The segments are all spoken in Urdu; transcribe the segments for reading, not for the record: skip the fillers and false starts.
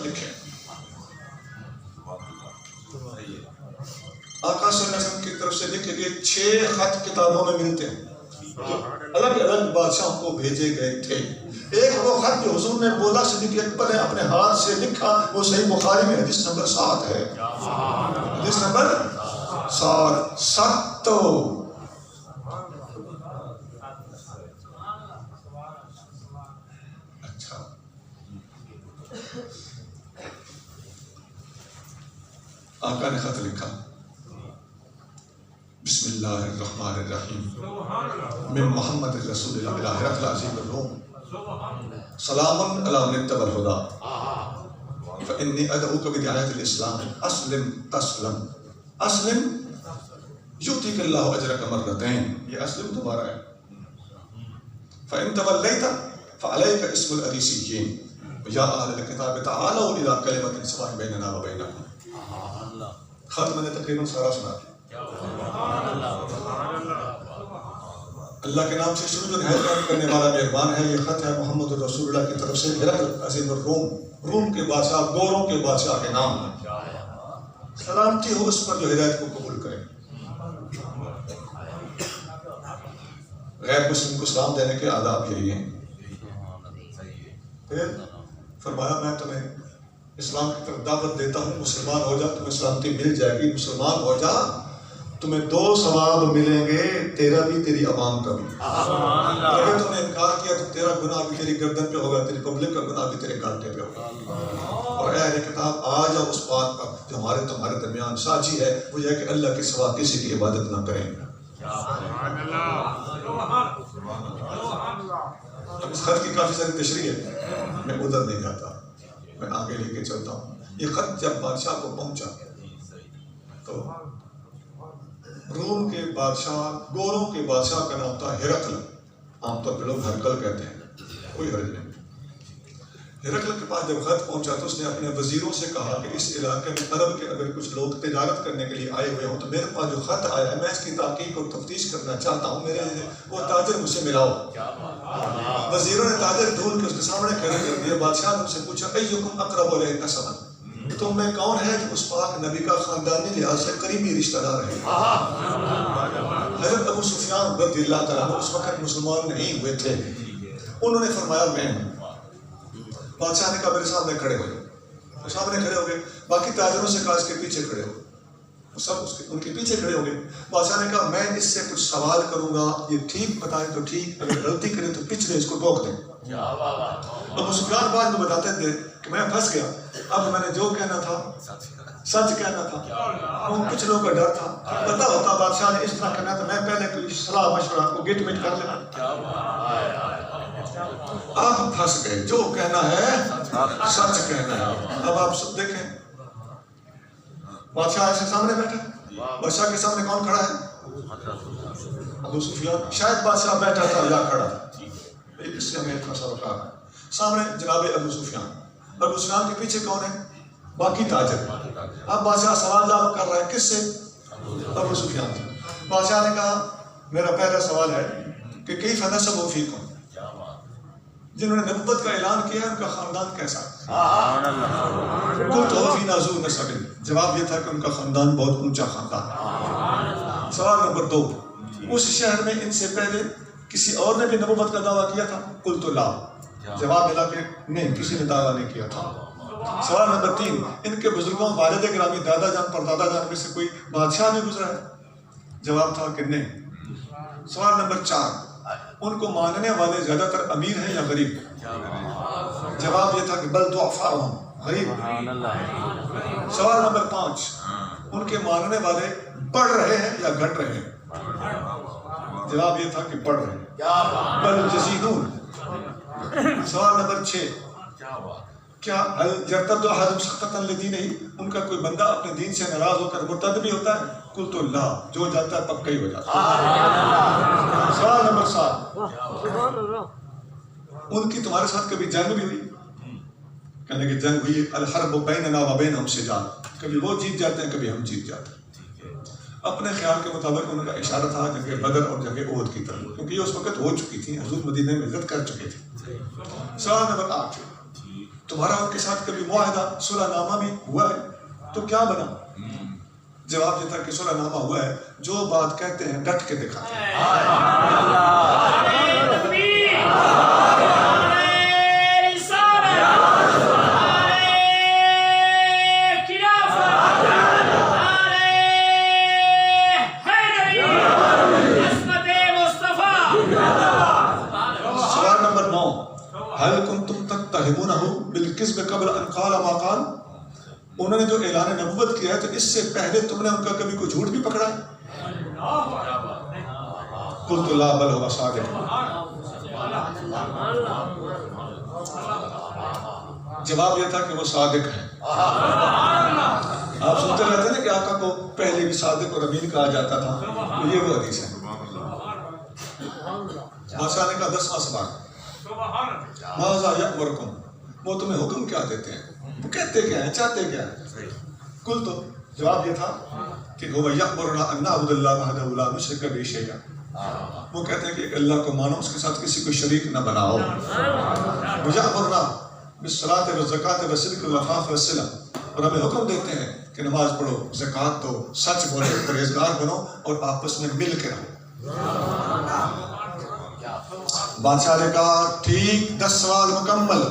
لکھے. آقا صلی اللہ علیہ وسلم کی طرف سے لکھے گئے 6 خط کتابوں میں ملتے ہیں جو الگ الگ بادشاہوں کو بھیجے گئے تھے. ایک وہ خط جو حضور نے بولا صدیق اکبر نے اپنے ہاتھ سے لکھا، وہ صحیح بخاری میں حدیث نمبر 7 ہے. حدیث نمبر 7. اچھا، آقا نے خط لکھا، بسم اللہ الرحمن الرحیم من محمد رسول اللہ الہ ہرقل عظیم الروم سلام علی من اتبع الہدی فانی ادعوک بدعایت الاسلام اسلم تسلم اسلم یؤتیک اللہ اجرک مرتین. یہ اسلم دوبارہ ہے. فان تولیت فعلیک اسم العریسیین یا اہل الکتاب تعالوا الی کلمۃ سواء بیننا وبینکم. خط میں نے تقریباً سارا سنا دیا. اللہ کے نام سے شروع جو نہایت رحم کرنے والا مہربان ہے. یہ خط ہے محمد رسول اللہ کی طرف سے ہرقل عظیم الروم، روم کے بادشاہ، گوروں کے بادشاہ کے نام. سلامتی ہو اس پر جو ہدایت کو قبول کرے. غیر مسلم کو سلام دینے کے آداب یہی ہیں. پھر فرمایا میں تمہیں اسلام کی طرف دعوت دیتا ہوں، مسلمان ہو جا تمہیں سلامتی مل جائے گی. مسلمان ہو جا تمہیں 2 ثواب ملیں گے، تیرا بھی تیری عوام کا بھی. اگر تم نے انکار کیا تو تیرا گناہ بھی تیری گردن پہ ہوگا، تیری پبلک کا گناہ بھی تیرے کانٹے پہ ہوگا. اور اے اہل کتاب آ جاؤ اس بات پر جو ہمارے تمہارے درمیان ساجی ہے، وہ یہ ہے کہ اللہ کے سوا کسی کی عبادت نہ کریں. اب اس خط کی کافی ساری تشریح ہے، میں ادھر نہیں جاتا، میں آگے لے کے چلتا ہوں. یہ خط جب بادشاہ کو پہنچا تو روم کے بادشاہ، گوروں کے بادشاہ کا نام تھا ہرقل. عام طور پہ لوگ ہرقل کہتے ہیں، کوئی حرج نہیں. ہرقل کے پاس جب خط پہنچا تو اس نے اپنے وزیروں سے کہا کہ اس علاقے میں عرب کے اگر کچھ لوگ تجارت کرنے کے لیے آئے ہوئے ہوں تو میرے پاس جو خط آیا ہے میں اس کی تحقیق اور تفتیش کرنا چاہتا ہوں، میرے وہ تاجر مجھ سے ملاؤ. وزیروں نے تاجر ڈھونڈ کے اس کے سامنے کھڑے کر دیا. بادشاہ نے ان سے پوچھا ایکم اقرب الیہ نسبا، تم میں کون ہے جو اس پاک نبی کا خاندانی لحاظ سے قریبی رشتہ دار ہے؟ حضرت ابو سفیان رضی اللہ تعالیٰ عنہ اس وقت مسلمان نہیں ہوئے تھے. انہوں نے فرمایا میں ہوں. بادشاہ نے کہا میرے سامنے کھڑے ہو جاؤ. سامنے کھڑے ہو گئے. باقی تاجروں سے کہا اس کے پیچھے کھڑے ہو. سب ان کے پیچھے کھڑے ہو گئے. بادشاہ نے کہا میں اس سے کچھ سوال کروں گا، یہ ٹھیک بتائیں تو ٹھیک، اگر غلطی کرے تو پچھلے اس کو ٹوک دیں. ابو سفیان بعد میں بتاتے تھے کہ میں پھنس گیا، اب میں نے جو کہنا تھا سچ کہنا تھا. ان کچھ لوگوں کا ڈر تھا، پتا ہوتا بادشاہ نے اس طرح کرنا تو میں پہلے کوئی صلاح مشورہ کو گٹ مٹ کر لیتا. اب پھنس گئے، جو کہنا ہے سچ کہنا ہے. اب آپ سب دیکھیں بادشاہ ایسے سامنے بیٹھا. بادشاہ کے سامنے کون کھڑا ہے؟ ابو سفیان. شاید بادشاہ بیٹھا تھا یا کھڑا تھا، اس سے ہمیں اتنا سا وقار ہے. سامنے جناب ابو سفیان. ابو سفیان کے پیچھے کون ہے؟ باقی تاجر. اب بادشاہ سوال جواب کر رہا ہے کس سے؟ ابو سفیان سے. بادشاہ نے کہا میرا پہلا سوال ہے کہ کیف نسبہ فیکم، جنہوں نے نبوت کا اعلان کیا ہے ان کا خاندان کیسا ہے؟ قلت هو فینا ذو نسب. جواب یہ تھا کہ ان کا خاندان بہت اونچا خاندان ہے. سوال نمبر 2، اس شہر میں ان سے پہلے کسی اور نے بھی نبوت کا دعویٰ کیا تھا؟ قلت لا. جواب ملا کہ نہیں، کسی نے دعویٰ نہیں کیا تھا. سوال نمبر 3، ان کے بزرگوں والد گرامی دادا جان پر دادا جان میں سے کوئی بادشاہ بھی گزرا ہے؟ جواب تھا کہ نہیں. سوال نمبر 4، ان کو ماننے والے زیادہ تر امیر ہیں یا غریب؟ جواب یہ تھا کہ بل ضعفاء غریب. سوال نمبر 5، ان کے ماننے والے بڑھ رہے ہیں یا گھٹ رہے ہیں؟ جواب یہ تھا کہ بڑھ رہے ہیں، بل یزیدون. سوال نمبر 6، کیا یرتد احد سخطا لدینہ، ان کا کوئی بندہ اپنے دین سے ناراض ہو کر مرتد بھی ہوتا ہے؟ قلت لا، جو جاتا ہے پکا ہی ہو جاتا ہے. سوال نمبر 7، ان کی تمہارے ساتھ کبھی جنگ بھی ہوئی؟ کہنے کہ جنگ ہوئی. الحرب بیننا و بینہم سجال، کبھی وہ جیت جاتے ہیں کبھی ہم جیت جاتے ہیں. اپنے خیال کے مطابق ان کا اشارہ تھا جنگ بدر اور جنگ احد کی طرف، کیونکہ یہ اس وقت ہو چکی تھی، حضور مدینہ میں ہجرت کر چکے تھے. سوال نمبر 8، تمہارا ان کے ساتھ کبھی معاہدہ صلح نامہ بھی ہوا ہے تو کیا بنا؟ جواب یہ تھا کہ صلح نامہ ہوا ہے، جو بات کہتے ہیں ڈٹ کے دکھاتے ہیں۔ سوال نمبر 9، هل كنتم تتهمونه بالكذب قبل ان قال ما قال؟ انہوں نے جو اعلان نبوت کیا ہے تو اس سے پہلے تم نے ان کا کبھی کوئی جھوٹ بھی پکڑا ہے؟ قلت لا بل هو صادق۔ جواب یہ تھا کہ وہ صادق ہے۔ آپ سنتے رہتے ہیں کہ آقا کو پہلے بھی صادق اور امین کہا جاتا تھا، تو یہ وہ حدیث ہے۔ بادشاہ نے کہا 10واں سوال، ماذا یأمرکم، وہ تمہیں حکم کیا دیتے ہیں، وہ کہتے کیا ہیں، چاہتے کیا ہیں؟ کل تو جواب یہ تھا کہ هو یأمرنا ان نعبد اللہ وحدہ لا نشرک بہ شیئا، وہ کہتے ہیں کہ اللہ کو مانو، اس کے ساتھ کسی کو شریک نہ بناؤ۔ ویأمرنا بالصلاۃ والزکاۃ والصدق والعفاف والصلہ، اور ہمیں حکم دیتے ہیں کہ نماز پڑھو، زکوٰۃ دو، سچ بولو، پرہیزگار بنو اور آپس میں مل کے رہو۔ بادشاہ نے کہا ٹھیک، 10 سوال مکمل۔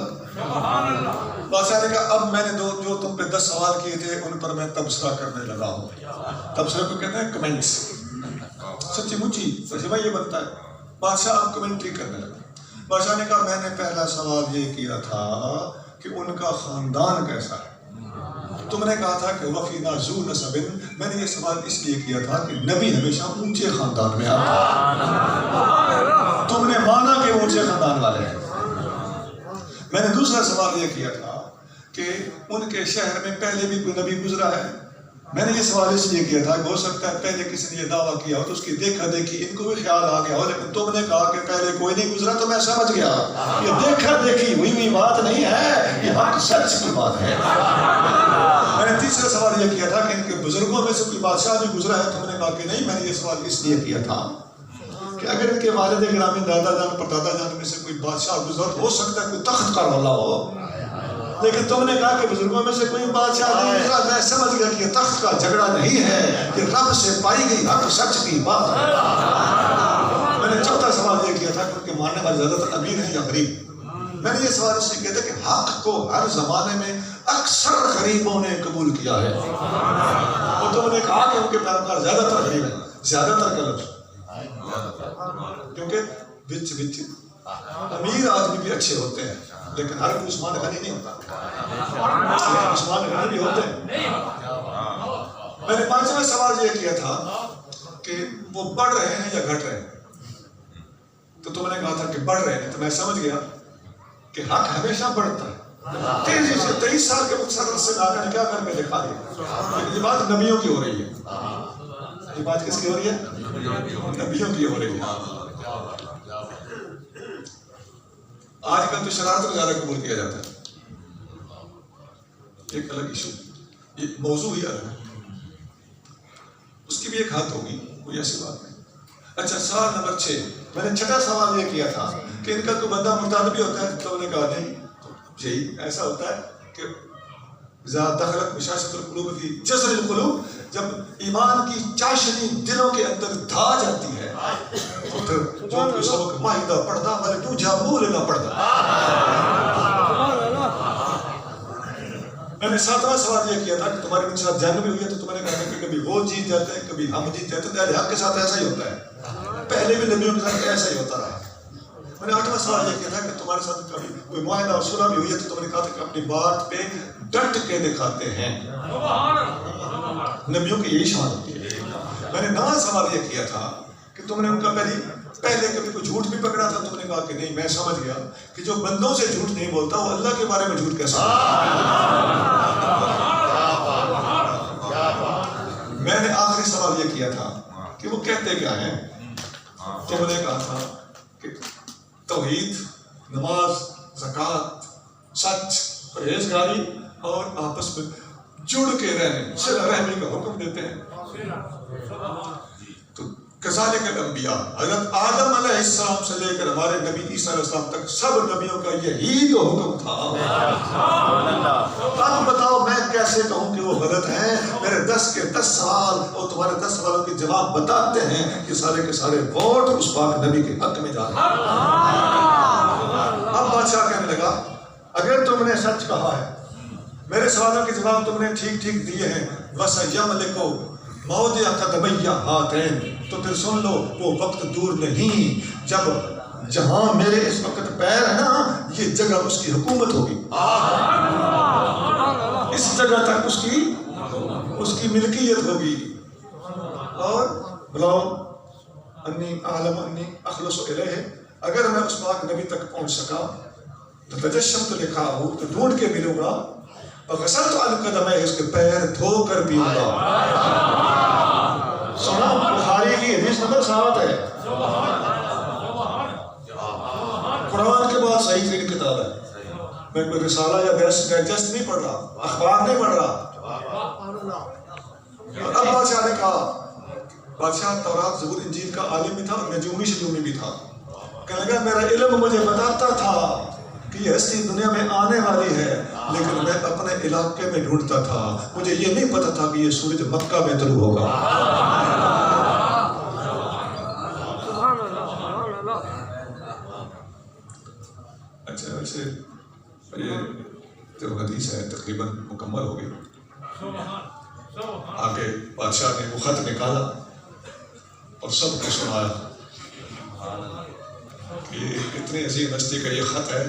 بادشاہ نے کہا اب میں نے جو تم پہ 10 سوال کیے تھے ان پر میں تبصرہ کرنے لگا ہوں۔ تبصرہ کو کہتے ہیں کمنٹس، سچی مچی ترجمہ یہ بنتا ہے۔ بادشاہ اب کمنٹری کرنے لگا۔ بادشاہ نے کہا میں نے پہلا سوال یہ کیا تھا کہ ان کا خاندان کیسا ہے، تم نے کہا تھا کہ وفینا ذو نسب، میں نے یہ سوال اس لیے کیا تھا کہ نبی ہمیشہ اونچے خاندان میں آتا، تم نے مانا کہ اونچے خاندان والے ہیں۔ میں نے دوسرا سوال یہ کیا تھا کہ ان کے شہر میں پہلے بھی کوئی نبی گزرا ہے، میں نے یہ سوال اس لیے کیا تھا کہ ہو سکتا ہے پہلے کسی نے یہ دعویٰ کیا ہو تو اس کی دیکھا دیکھی ان کو بھی خیال آ گیا ہو، لیکن تم نے کہا کہ پہلے کوئی نہیں گزرا تو میں سمجھ گیا یہ دیکھا دیکھی ہوئی بات نہیں ہے، یہ حق سچ کی بات ہے۔ میں نے تیسرا سوال یہ کیا تھا کہ ان کے بزرگوں میں سے کوئی بادشاہ بھی گزرا ہے، تم نے کہا کہ نہیں، میں نے یہ سوال اس لیے کیا تھا کہ اگر ان کے والد گرامی دادا جان پردادا جان میں سے کوئی بادشاہ گزرا ہو سکتا ہے کوئی تخت کا رولا ہو، لیکن تم نے کہا کہ بزرگوں میں سے کوئی بادشاہ نہیں گزرا، میں سمجھ گیا کہ یہ تخت کا جھگڑا نہیں ہے، یہ رب سے پائی گئی حق سچ کی بات ہے۔ میں نے چوتھا سوال یہ کیا تھا کہ ان کے ماننے والے زیادہ تر امیر ہیں یا غریب، میں نے یہ سوال اس لیے کیا تھا کہ حق کو ہر زمانے میں اکثر غریبوں نے قبول کیا ہے، اور تم نے کہا کہ ان کے پیروکار زیادہ تر غریب ہیں، زیادہ تر کا لفظ، کیونکہ بچ بچ امیر آدمی بھی اچھے ہوتے ہیں لیکن ہر کوئی عثمان غنی نہیں ہوتا، عثمان غنی بھی ہوتے ہیں۔ میں نے 5واں سوال یہ کیا تھا کہ وہ بڑھ رہے ہیں یا گھٹ رہے ہیں، تو تم نے کہا تھا کہ بڑھ رہے ہیں، تو میں سمجھ گیا کہ حق ہمیشہ بڑھتا ہے۔ تیزی سے 23 سال کے مختصر عرصے میں آقا نے کیا کر کے دکھا دیا۔ یہ بات نبیوں کی ہو رہی ہے، یہ بات کس کی ہو رہی ہے؟ نبیوں کی ہو رہی ہے۔ آج کل تو شرارت کو زیادہ قبول کیا جاتا ہے، ایک الگ ایشو، یہ موضوع ہی الگ ہے، اس کی بھی ایک حد ہوگی، کوئی ایسی بات نہیں۔ اچھا سوال نمبر 6، میں نے 6واں سوال یہ کیا تھا کہ ان کا کوئی بندہ مرتد بھی ہوتا ہے، تو انہوں نے کہا نہیں، یہی ایسا ہوتا ہے کہ اذا دخلت بشاشۃ القلوب فی جذر القلوب، جب ایمان کی چاشنی دلوں کے اندر دھا جاتی ہے تو پھر جو کوئی سبق ماہدہ پڑھتا والے تو جا بولے نہ پڑھتا۔ میں نے 7واں سوال یہ کیا تھا کہ تمہاری ان کے ساتھ جنگ بھی ہوئی ہے تو تم نے کہا کہ کبھی وہ جیت جاتے ہیں کبھی ہم جیت جاتے ہیں، اہل حق کے ساتھ ایسا ہی ہوتا ہے، پہلے بھی نبیوں کے ساتھ ایسا ہی ہوتا رہا۔ میں نے 8واں سوال یہ کیا تھا کہ تمہارے ساتھ کبھی کوئی معاہدہ اور صلح بھی ہوئی ہے تو تم نے کہا تھا کہ اپنی بات پہ ڈٹ کے دکھاتے ہیں، نبیوں کی یہی شان ہوتی ہے۔ میں نے 9واں سوال یہ کیا تھا کہ تم نے ان کا پہلے کبھی کوئی جھوٹ بھی پکڑا تھا، تم نے کہا کہ نہیں، میں سمجھ گیا کہ جو بندوں سے جھوٹ نہیں بولتا وہ اللہ کے بارے میں جھوٹ کیسے بولتا۔ میں نے آخری سوال یہ کیا تھا کہ وہ کہتے کیا ہیں، تم نے کہا تھا کہ توحید، نماز، زکوٰۃ، سچ، پرہیزگاری اور آپس میں جڑ کے رہنے، صلہ رحمی کا حکم دیتے ہیں۔ تو کذالک الانبیاء، حضرت آدم علیہ السلام سے لے کر ہمارے نبی عیسیٰ علیہ السلام تک سب نبیوں کا یہی تو حکم تھا۔ اب بتاؤ میں کیسے کہوں کہ وہ غلط ہیں؟ میرے 10 کے 10 سوال اور تمہارے 10 سوالوں کے جواب بتاتے ہیں کہ سارے کے سارے ووٹ اس پاک نبی کے حق میں جا رہے ہیں۔ اب بادشاہ کہنے لگا اگر تم نے سچ کہا ہے، میرے سوالوں کے جواب تم نے ٹھیک ٹھیک دیے ہیں، وَسَيَمْلِكُ مَوْضِعَ قَدَمَيَّ هَاتَيْنِ، تو پھر سن لو وہ وقت دور نہیں جب جہاں میرے اس وقت پیر ہے نا، یہ جگہ اس کی حکومت ہوگی، اس جگہ تک اس کی ملکیت ہوگی۔ اور بلاؤ انی اعلم انی اخلص الیہ، اگر میں اس پاک نبی تک پہنچ سکا تو تجشمت لکھا ہو تو ڈھونڈ کے ملوں گا، وغسلت عن قدمہ، اس کے پیر دھو کر پیوں گا۔ سنا بخاری کی حدیث نمبر 7 ہے، قرآن کے بعد صحیح ترین کتاب ہے۔ میں کوئی رسالہ یا ڈائجسٹ نہیں پڑھ رہا، اخبار نہیں پڑھ رہا۔ اور اب بادشاہ نے کہا، بادشاہ تورات زبور انجیل کا عالم بھی تھا اور نجومی شجومی بھی تھا، کہنے لگا میرا علم مجھے بتاتا تھا کہ یہ ہستی دنیا میں آنے والی ہے، لیکن میں اپنے علاقے میں ڈھونڈتا تھا، مجھے یہ نہیں پتا تھا کہ یہ سورج مکہ میں طلوع ہوگا۔ اچھا ویسے یہ جو حدیث ہے تقریباً مکمل ہو گئی۔ آگے بادشاہ نے وہ خط نکالا اور سب کو سنایا کہ اتنی عظیم ہستی کا یہ خط ہے،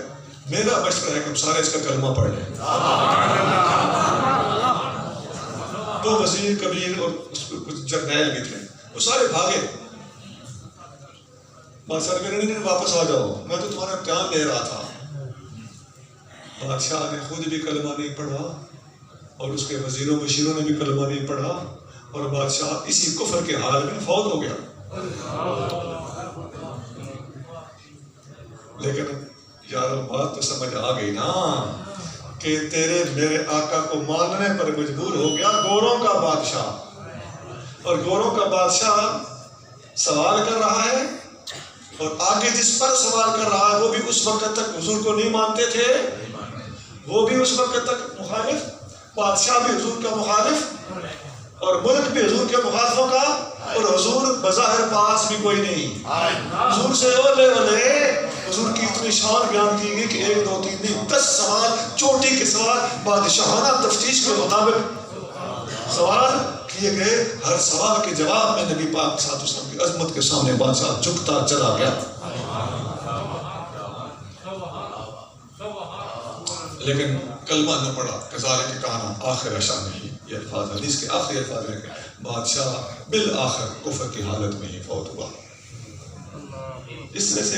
میرا مشورہ ہے کہ ہم سارے اس کا کلمہ پڑھ لیں۔ تو وزیر کبیر اور کچھ جرنیل بھی تھے، وہ سارے بھاگے۔ بادشاہ نے کہا نہیں واپس آ جاؤ، میں تو تمہارا امتحان لے رہا تھا۔ بادشاہ نے خود بھی کلمہ نہیں پڑھا اور اس کے وزیروں مشیروں نے بھی کلمہ نہیں پڑھا، اور بادشاہ اسی کفر کے حال میں فوت ہو گیا۔ لیکن یار بات تو سمجھ آ گئی نا کہ تیرے میرے آقا کو ماننے پر مجبور ہو گیا گوروں کا بادشاہ، اور گوروں کا بادشاہ سوال کر رہا ہے، اور آگے جس پر سوال کر رہا ہے وہ بھی اس وقت تک حضور کو نہیں مانتے تھے، وہ بھی اس وقت تک مخالف، بادشاہ بھی حضور کا مخالف اور ملک بھی حضور کے مخالفوں کا، اور حضور بظاہر پاس بھی کوئی نہیں۔ حضور سے اولے حضور کی اتنی شان بیان کی گئی کہ 1 2 3 نہیں 10 سوال چوٹی کے سوال بادشاہانہ تفتیش کے مطابق سوال کیے گئے۔ ہر سوال کے جواب میں نبی پاک صلی اللہ علیہ وسلم کی عظمت کے سامنے بادشاہ جھکتا چلا گیا، لیکن کلمہ نہ پڑا۔ کذالک کان آخر شانہ، یہ الفاظ حدیث کے آخری الفاظ ہیں کہ بادشاہ بالآخر کفر کی حالت میں ہی فوت ہوا۔ اس طرح سے